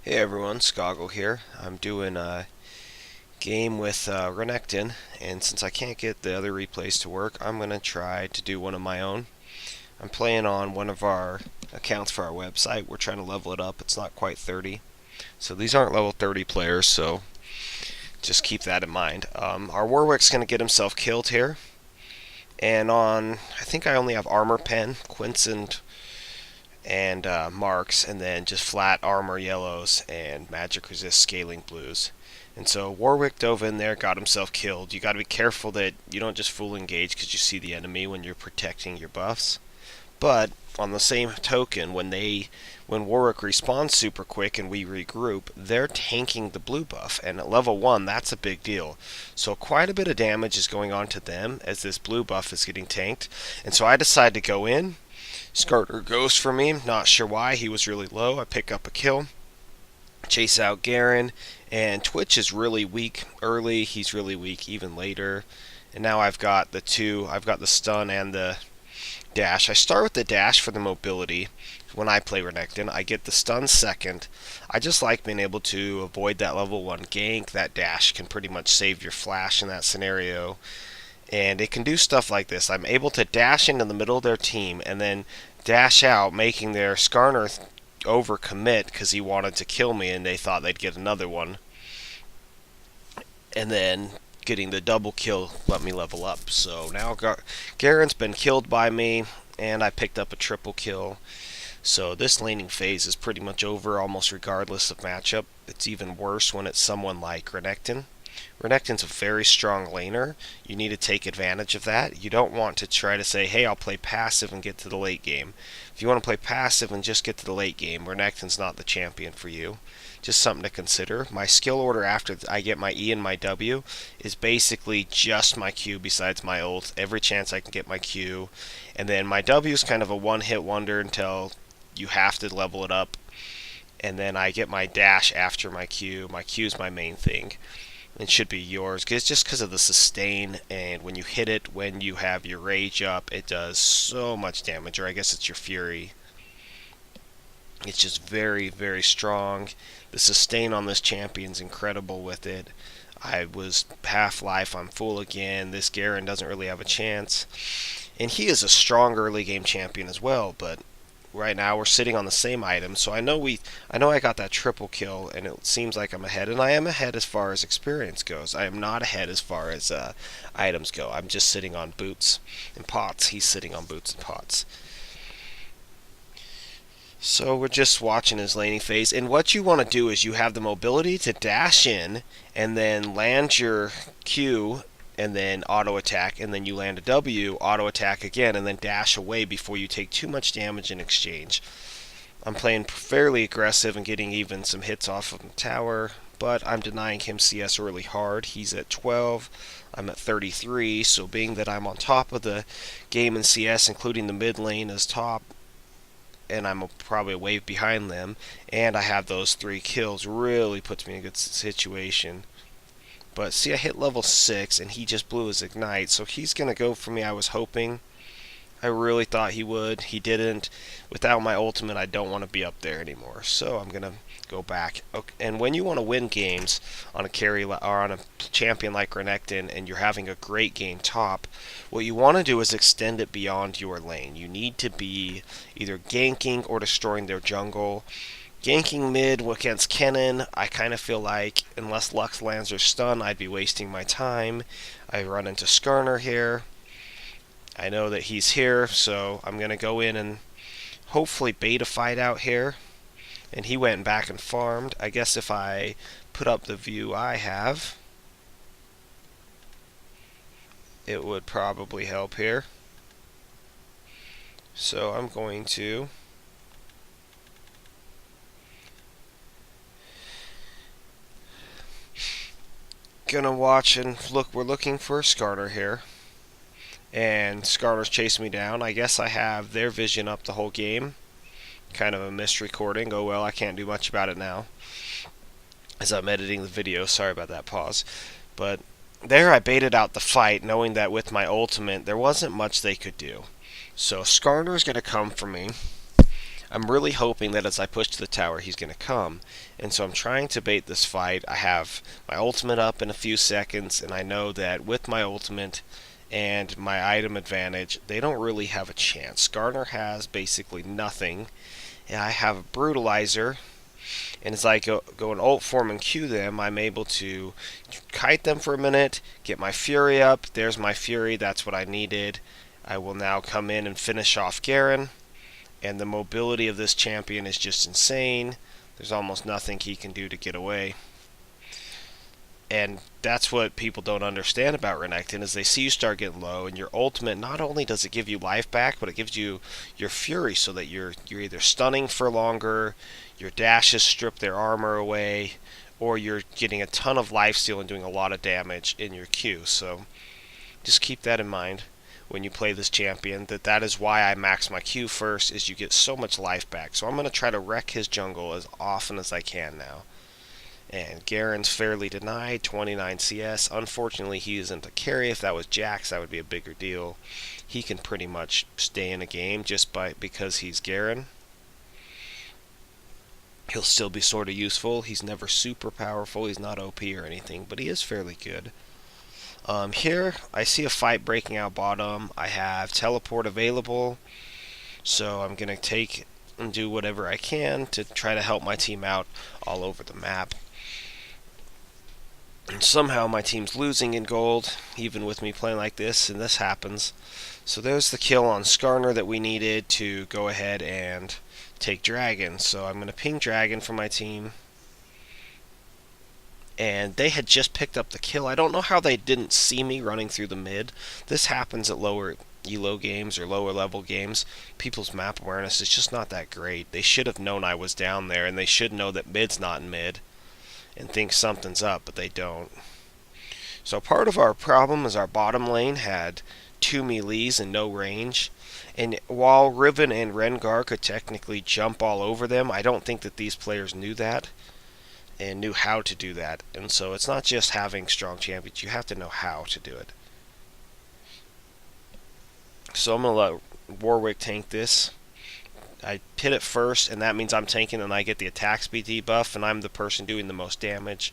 Hey everyone, Skoggul here. I'm doing a game with Renekton, and since I can't get the other replays to work, I'm going to try to do one of my own. I'm playing on one of our accounts for our website. We're trying to level it up. It's not quite 30. So these aren't level 30 players, so just keep that in mind. Our Warwick's going to get himself killed here. And I think I only have Armor Pen, Quince, and marks, and then just flat armor yellows and magic resist scaling blues. And so Warwick dove in there, got himself killed. You got to be careful that you don't just full engage because you see the enemy when you're protecting your buffs. But on the same token, when Warwick respawns super quick and we regroup, they're tanking the blue buff, and at level 1 that's a big deal. So quite a bit of damage is going on to them as this blue buff is getting tanked. And so I decide to go in. Skarner goes for me, not sure why, he was really low. I pick up a kill, chase out Garen, and Twitch is really weak early, he's really weak even later. And now I've got the stun and the dash. I start with the dash for the mobility. When I play Renekton, I get the stun second. I just like being able to avoid that level 1 gank. That dash can pretty much save your flash in that scenario. And it can do stuff like this. I'm able to dash into the middle of their team and then dash out, making their Skarner overcommit because he wanted to kill me and they thought they'd get another one. And then getting the double kill let me level up. So now Garen's been killed by me, and I picked up a triple kill. So this laning phase is pretty much over almost regardless of matchup. It's even worse when it's someone like Renekton. Renekton's a very strong laner. You need to take advantage of that. You don't want to try to say, hey, I'll play passive and get to the late game. If you want to play passive and just get to the late game, Renekton's not the champion for you. Just something to consider. My skill order after I get my E and my W is basically just my Q besides my ult. Every chance I can get my Q. And then my W is kind of a one-hit wonder until you have to level it up. And then I get my dash after my Q. My Q is my main thing. It should be yours, just because of the sustain, and when you hit it when you have your rage up, it does so much damage, or I guess it's your fury. It's just very, very strong. The sustain on this champion's incredible with it. I was half life, I'm full again. This Garen doesn't really have a chance. And he is a strong early game champion as well, but right now we're sitting on the same item, so I know I got that triple kill, and it seems like I'm ahead, and I am ahead as far as experience goes. I am not ahead as far as items go. I'm just sitting on boots and pots. He's sitting on boots and pots. So we're just watching his laning phase, and what you want to do is you have the mobility to dash in and then land your Q and then auto attack, and then you land a W, auto attack again, and then dash away before you take too much damage in exchange. I'm playing fairly aggressive and getting even some hits off of the tower, but I'm denying him CS really hard. He's at 12, I'm at 33, so being that I'm on top of the game in CS, including the mid lane as top, and I'm probably a wave behind them, and I have those 3 kills, really puts me in a good situation. But see, I hit level 6, and he just blew his ignite, so he's going to go for me. I was hoping. I really thought he would. He didn't. Without my ultimate, I don't want to be up there anymore, so I'm going to go back. Okay. And when you want to win games on a carry or on a champion like Renekton, and you're having a great game top, what you want to do is extend it beyond your lane. You need to be either ganking or destroying their jungle. Ganking mid against Kennen, I kind of feel like, unless Lux lands or stun, I'd be wasting my time. I run into Skarner here. I know that he's here, so I'm going to go in and hopefully bait a fight out here. And he went back and farmed. I guess if I put up the view I have, it would probably help here. So I'm going to watch and look. We're looking for a Skarner here, and Skarner's chasing me down. I guess I have their vision up the whole game. Kind of a missed recording. Oh well, I can't do much about it now as I'm editing the video. Sorry about that pause. But there I baited out the fight, knowing that with my ultimate there wasn't much they could do. So Skarner's going to come for me. I'm really hoping that as I push to the tower, he's going to come. And so I'm trying to bait this fight. I have my ultimate up in a few seconds, and I know that with my ultimate and my item advantage, they don't really have a chance. Garner has basically nothing. And I have a brutalizer, and as I go and ult form and Q them, I'm able to kite them for a minute, get my fury up. There's my fury, that's what I needed. I will now come in and finish off Garen. And the mobility of this champion is just insane. There's almost nothing he can do to get away. And that's what people don't understand about Renekton, is they see you start getting low, and your ultimate, not only does it give you life back, but it gives you your fury so that you're either stunning for longer, your dashes strip their armor away, or you're getting a ton of lifesteal and doing a lot of damage in your Q. So just keep that in mind when you play this champion, that is why I max my Q first, is you get so much life back. So I'm going to try to wreck his jungle as often as I can now. And Garen's fairly denied, 29 CS. Unfortunately, he isn't a carry. If that was Jax, that would be a bigger deal. He can pretty much stay in a game just because he's Garen. He'll still be sort of useful. He's never super powerful. He's not OP or anything, but he is fairly good. Here, I see a fight breaking out bottom. I have teleport available, so I'm going to take and do whatever I can to try to help my team out all over the map. And somehow my team's losing in gold, even with me playing like this, and this happens. So there's the kill on Skarner that we needed to go ahead and take Dragon. So I'm going to ping Dragon for my team. And they had just picked up the kill. I don't know how they didn't see me running through the mid. This happens at lower elo games or lower level games. People's map awareness is just not that great. They should have known I was down there, and they should know that mid's not in mid and think something's up, but they don't. So part of our problem is our bottom lane had 2 melees and no range. And while Riven and Rengar could technically jump all over them, I don't think that these players knew that and knew how to do that. And so it's not just having strong champions, you have to know how to do it. So I'm going to let Warwick tank this. I hit it first, and that means I'm tanking and I get the attack speed debuff, and I'm the person doing the most damage.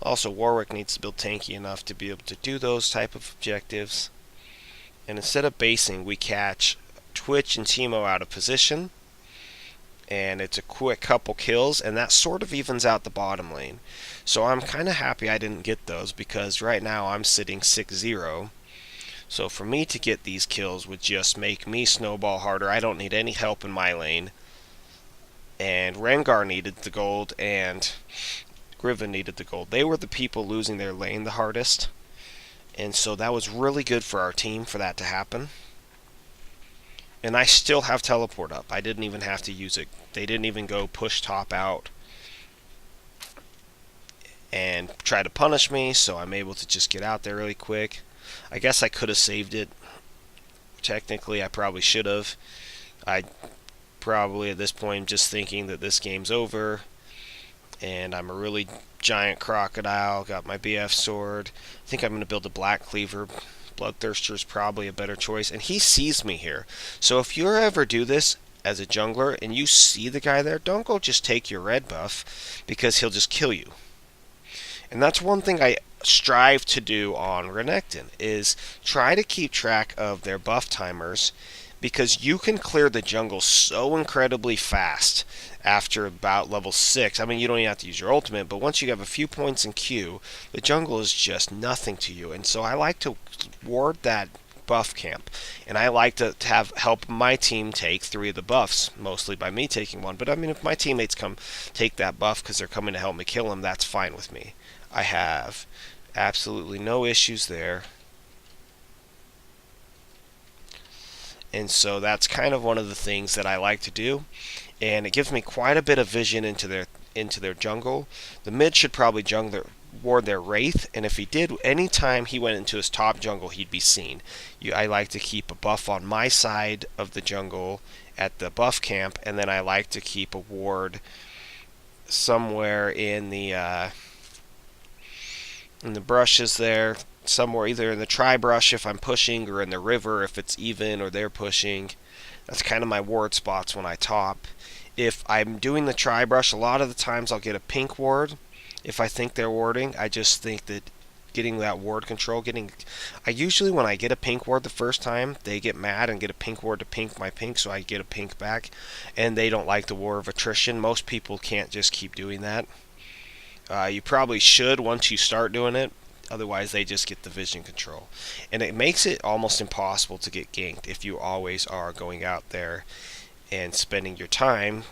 Also, Warwick needs to build tanky enough to be able to do those type of objectives. And instead of basing, we catch Twitch and Teemo out of position, and it's a quick couple kills, and that sort of evens out the bottom lane. So I'm kind of happy I didn't get those, because right now I'm sitting 6-0. So for me to get these kills would just make me snowball harder. I don't need any help in my lane. And Rengar needed the gold, and Riven needed the gold. They were the people losing their lane the hardest. And so that was really good for our team for that to happen. And I still have teleport up. I didn't even have to use it. They didn't even go push top out and try to punish me, so I'm able to just get out there really quick. I guess I could have saved it. Technically, I probably should have. I probably at this point just thinking that this game's over, and I'm a really giant crocodile. Got my BF sword. I think I'm going to build a black cleaver. Bloodthirster is probably a better choice, and he sees me here. So if you ever do this as a jungler and you see the guy there, don't go just take your red buff, because he'll just kill you. And that's one thing I strive to do on Renekton, is try to keep track of their buff timers, because you can clear the jungle so incredibly fast after about level 6. I mean, you don't even have to use your ultimate, but once you have a few points in Q, the jungle is just nothing to you. And so I like to ward that buff camp, and I like to have help my team take 3 of the buffs, mostly by me taking one. But I mean, if my teammates come take that buff because they're coming to help me kill them, that's fine with me. I have absolutely no issues there. And so that's kind of one of the things that I like to do, and it gives me quite a bit of vision into their jungle. The mid should probably ward their Wraith, and if he did, anytime he went into his top jungle, he'd be seen. I like to keep a buff on my side of the jungle at the buff camp, and then I like to keep a ward somewhere in the brushes there, somewhere either in the tri-brush if I'm pushing, or in the river if it's even or they're pushing. That's kind of my ward spots when I top. If I'm doing the tri-brush, a lot of the times I'll get a pink ward. If I think they're warding, I just think that getting that ward control, I usually, when I get a pink ward the first time, they get mad and get a pink ward to pink my pink, so I get a pink back, and they don't like the war of attrition. Most people can't just keep doing that. You probably should once you start doing it, otherwise they just get the vision control. And it makes it almost impossible to get ganked if you always are going out there and spending your time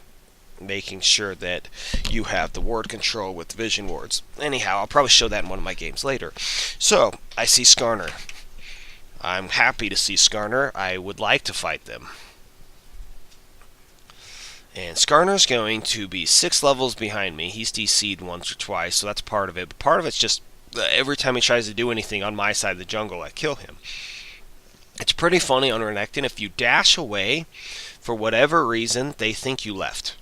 making sure that you have the ward control with vision wards. Anyhow, I'll probably show that in one of my games later. So, I see Skoggul. I'm happy to see Skoggul. I would like to fight them. And Skoggul's going to be 6 levels behind me. He's DC'd once or twice, so that's part of it. But part of it's just every time he tries to do anything on my side of the jungle, I kill him. It's pretty funny on Renekton. If you dash away, for whatever reason, they think you left.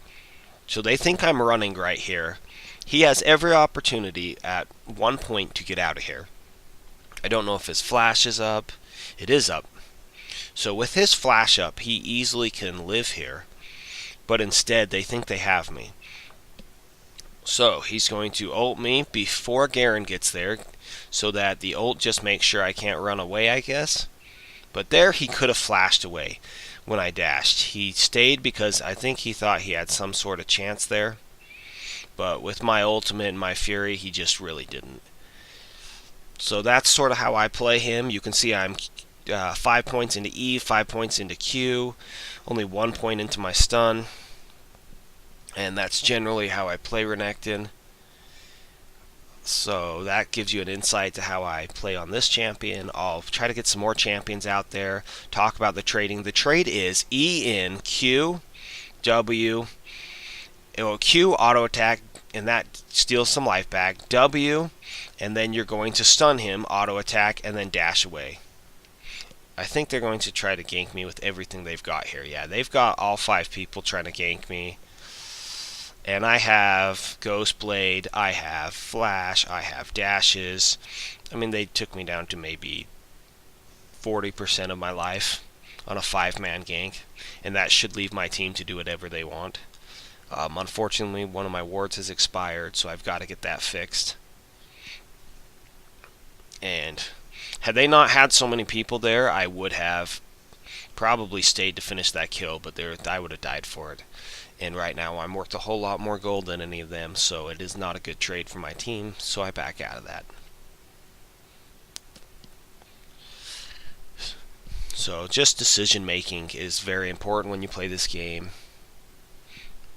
So they think I'm running right here. He has every opportunity at one point to get out of here. I don't know if his flash is up. It is up. So with his flash up, he easily can live here. But instead, they think they have me. So he's going to ult me before Garen gets there, so that the ult just makes sure I can't run away, I guess. But there he could have flashed away when I dashed. He stayed because I think he thought he had some sort of chance there. But with my ultimate and my fury, he just really didn't. So that's sort of how I play him. You can see I'm 5 points into E, 5 points into Q, only 1 point into my stun. And that's generally how I play Renekton. So that gives you an insight to how I play on this champion. I'll try to get some more champions out there, talk about the trading. The trade is E in Q, W, Q auto attack, and that steals some life back, W, and then you're going to stun him, auto attack, and then dash away. I think they're going to try to gank me with everything they've got here. Yeah, they've got all 5 people trying to gank me. And I have Ghost Blade, I have Flash, I have dashes. I mean, they took me down to maybe 40% of my life on a 5-man gank. And that should leave my team to do whatever they want. Unfortunately, one of my wards has expired, so I've got to get that fixed. And had they not had so many people there, I would have probably stayed to finish that kill, but I would have died for it. And right now I'm worth a whole lot more gold than any of them, so it is not a good trade for my team, so I back out of that. So just decision making is very important when you play this game.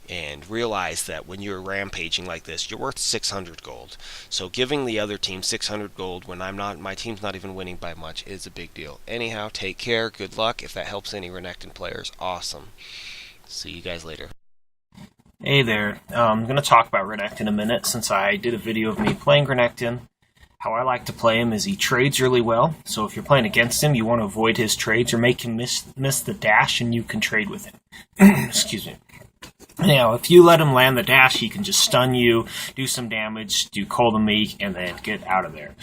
And realize that when you're rampaging like this, you're worth 600 gold. So giving the other team 600 gold when my team's not even winning by much is a big deal. Anyhow, take care, good luck. If that helps any Renekton players, awesome. See you guys later. Hey there, I'm going to talk about Renekton in a minute since I did a video of me playing Renekton. How I like to play him is he trades really well, so if you're playing against him, you want to avoid his trades or make him miss the dash and you can trade with him. Excuse me. Now, if you let him land the dash, he can just stun you, do some damage, do cold and meek, and then get out of there.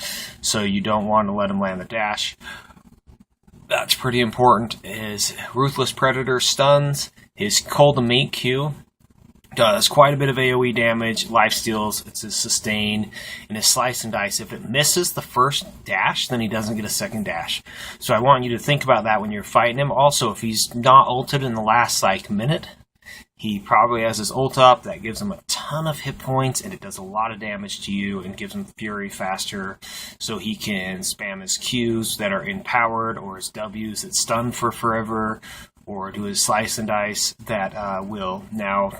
So you don't want to let him land the dash. That's pretty important. His Ruthless Predator stuns, his cold and meek Q does quite a bit of AoE damage, life steals, it's his sustain, and his slice and dice. If it misses the first dash, then he doesn't get a second dash. So I want you to think about that when you're fighting him. Also, if he's not ulted in the last minute, he probably has his ult up. That gives him a ton of hit points, and it does a lot of damage to you and gives him fury faster, so he can spam his Qs that are empowered or his Ws that stun for forever, or do his slice and dice that will now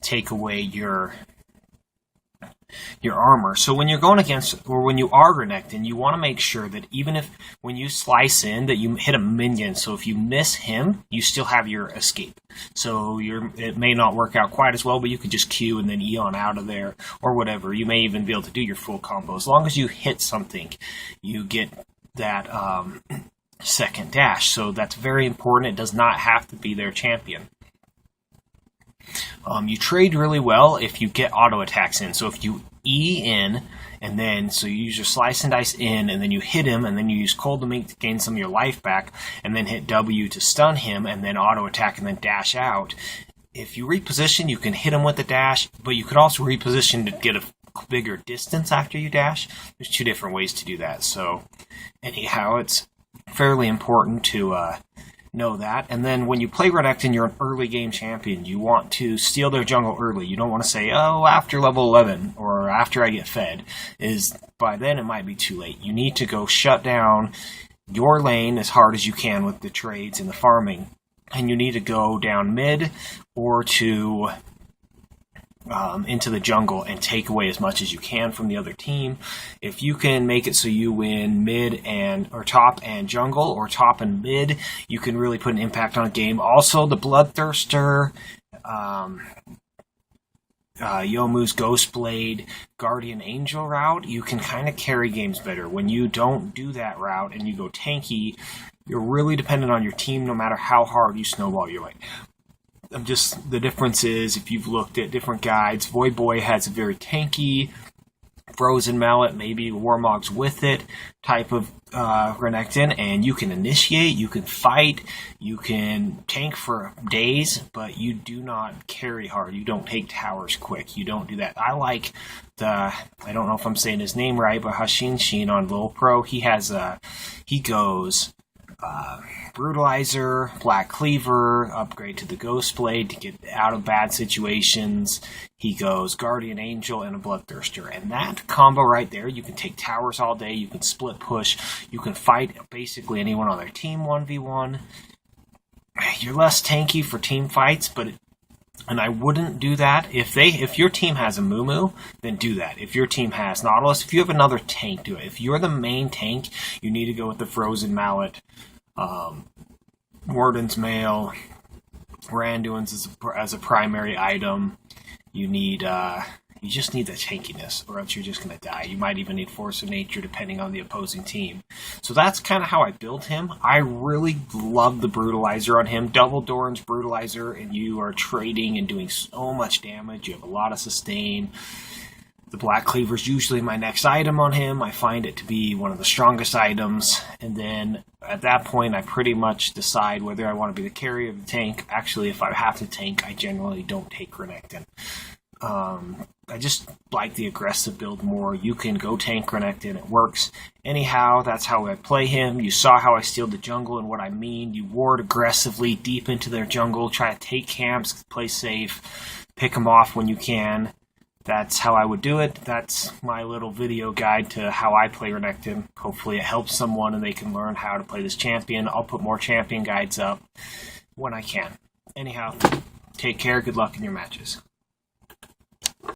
take away your armor. So when you're going against, or when you are Renekton, you want to make sure that even if when you slice in that you hit a minion, so if you miss him, you still have your escape. So it may not work out quite as well, but you could just Q and then E on out of there, or whatever. You may even be able to do your full combo. As long as you hit something, you get that second dash. So that's very important. It does not have to be their champion. You trade really well if you get auto attacks in. So if you E in, and then so you use your slice and dice in, and then you hit him, and then you use cold to make to gain some of your life back, and then hit W to stun him, and then auto attack, and then dash out. If you reposition, you can hit him with the dash, but you could also reposition to get a bigger distance after you dash. There's 2 different ways to do that. So anyhow, it's fairly important to know that. And then when you play Renekton, you're an early game champion. You want to steal their jungle early. You don't want to say, oh, after level 11 or after I get fed. By then it might be too late. You need to go shut down your lane as hard as you can with the trades and the farming. And you need to go down mid or to into the jungle and take away as much as you can from the other team. If you can make it so you win mid or top and jungle, or top and mid, you can really put an impact on a game. Also, the Bloodthirster, Youmuu's Ghostblade, Guardian Angel route, you can kind of carry games better. When you don't do that route and you go tanky, you're really dependent on your team no matter how hard you snowball your lane. The difference is, if you've looked at different guides, Void Boy has a very tanky, Frozen Mallet, maybe Warmog's with it type of Renekton, and you can initiate, you can fight, you can tank for days, but you do not carry hard. You don't take towers quick. You don't do that. I like I don't know if I'm saying his name right, but Hashin Shin on Low Pro, he goes Brutalizer, Black Cleaver, upgrade to the Ghostblade to get out of bad situations. He goes Guardian Angel and a Bloodthirster. And that combo right there, you can take towers all day, you can split push, you can fight basically anyone on their team 1v1. You're less tanky for team fights, and I wouldn't do that. If your team has a Moo, then do that. If your team has Nautilus, if you have another tank, do it. If you're the main tank, you need to go with the Frozen Mallet, Warden's Mail, Randuin's as a primary item. You just need the tankiness, or else you're just going to die. You might even need Force of Nature depending on the opposing team. So that's kind of how I built him. I really love the Brutalizer on him. Double Doran's Brutalizer, and you are trading and doing so much damage. You have a lot of sustain. The Black Cleaver is usually my next item on him. I find it to be one of the strongest items. And then at that point, I pretty much decide whether I want to be the carry or the tank. Actually, if I have to tank, I generally don't take Renekton. I just like the aggressive build more. You can go tank Renekton, it works. Anyhow, that's how I play him. You saw how I steal the jungle and what I mean. You ward aggressively deep into their jungle, try to take camps, play safe, pick them off when you can. That's how I would do it. That's my little video guide to how I play Renekton. Hopefully it helps someone and they can learn how to play this champion. I'll put more champion guides up when I can. Anyhow, take care. Good luck in your matches.